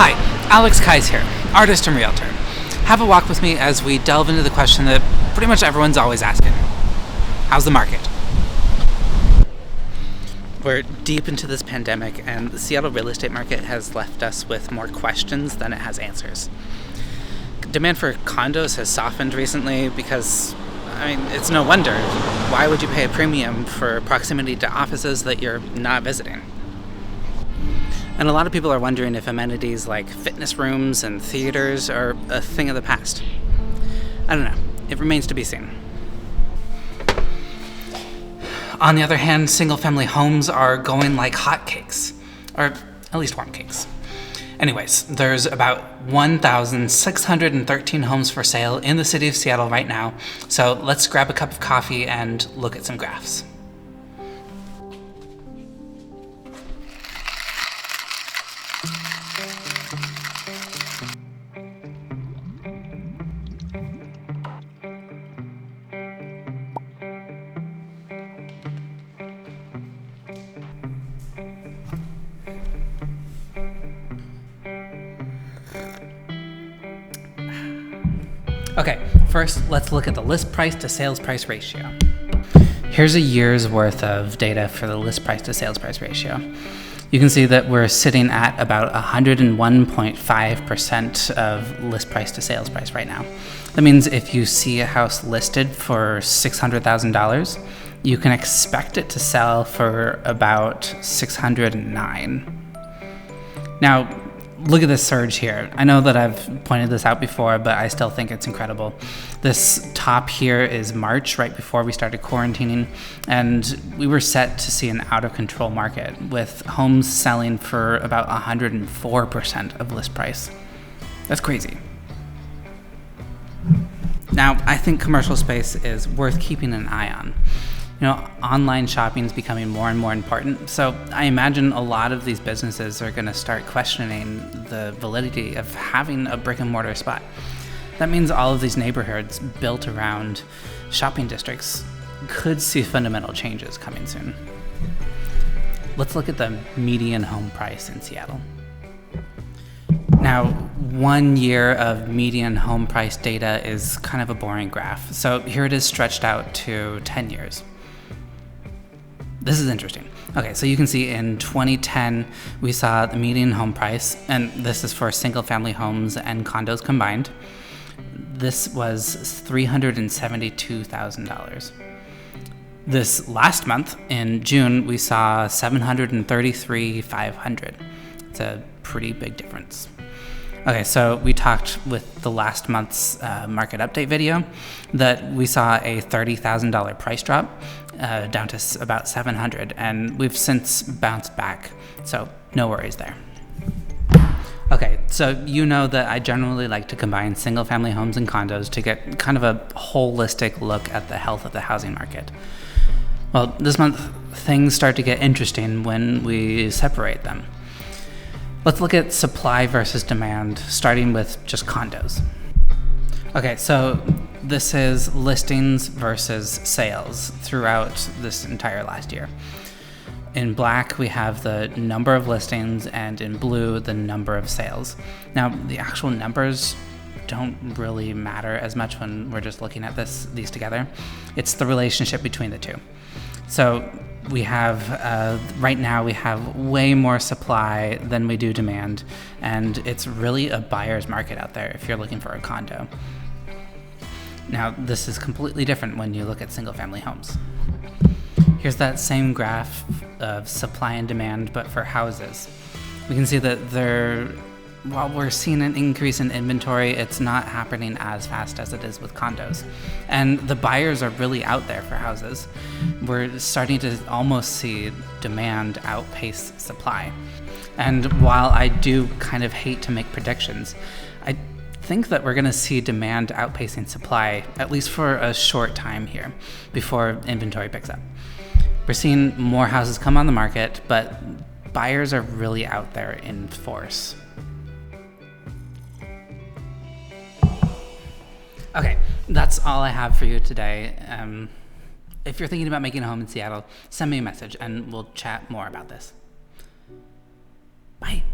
Hi, Alex Kais here, artist and realtor. Have a walk with me as we delve into the question that pretty much everyone's always asking. How's the market? We're deep into this pandemic, and the Seattle real estate market has left us with more questions than it has answers. Demand for condos has softened recently because, it's no wonder. Why would you pay a premium for proximity to offices that you're not visiting? And a lot of people are wondering if amenities like fitness rooms and theaters are a thing of the past. I don't know. It remains to be seen. On the other hand, single-family homes are going like hotcakes, or at least warm cakes. Anyways, there's about 1,613 homes for sale in the city of Seattle right now, so let's grab a cup of coffee and look at some graphs. Okay, first let's look at the list price to sales price ratio. Here's a year's worth of data for the list price to sales price ratio. You can see that we're sitting at about 101.5% of list price to sales price right now. That means if you see a house listed for $600,000, you can expect it to sell for about $609,000. Now, look at this surge here. I know that I've pointed this out before, but I still think it's incredible. This top here is March, right before we started quarantining, and we were set to see an out-of-control market with homes selling for about 104% of list price. That's crazy. Now, I think commercial space is worth keeping an eye on. Online shopping is becoming more and more important, so I imagine a lot of these businesses are going to start questioning the validity of having a brick and mortar spot. That means all of these neighborhoods built around shopping districts could see fundamental changes coming soon. Let's look at the median home price in Seattle. Now, 1 year of median home price data is kind of a boring graph, so here it is stretched out to 10 years. This is interesting. Okay, so you can see in 2010, we saw the median home price, and this is for single-family homes and condos combined. This was $372,000. This last month, in June, we saw $733,500. It's a pretty big difference. Okay, so we talked with the last month's market update video that we saw a $30,000 price drop down to about $700, and we've since bounced back, so no worries there. Okay, so you know that I generally like to combine single-family homes and condos to get kind of a holistic look at the health of the housing market. Well, this month, things start to get interesting when we separate them. Let's look at supply versus demand, starting with just condos. Okay, so this is listings versus sales throughout this entire last year. In black, we have the number of listings, and in blue, the number of sales. Now, the actual numbers don't really matter as much when we're just looking at these together. It's the relationship between the two. So we have, right now we have way more supply than we do demand, and it's really a buyer's market out there if you're looking for a condo. Now, this is completely different when you look at single-family homes. Here's that same graph of supply and demand, but for houses. We can see that while we're seeing an increase in inventory, it's not happening as fast as it is with condos. And the buyers are really out there for houses. We're starting to almost see demand outpace supply. And while I do kind of hate to make predictions, I think that we're going to see demand outpacing supply, at least for a short time here, before inventory picks up. We're seeing more houses come on the market, but buyers are really out there in force. Okay, that's all I have for you today. If you're thinking about making a home in Seattle, send me a message and we'll chat more about this. Bye.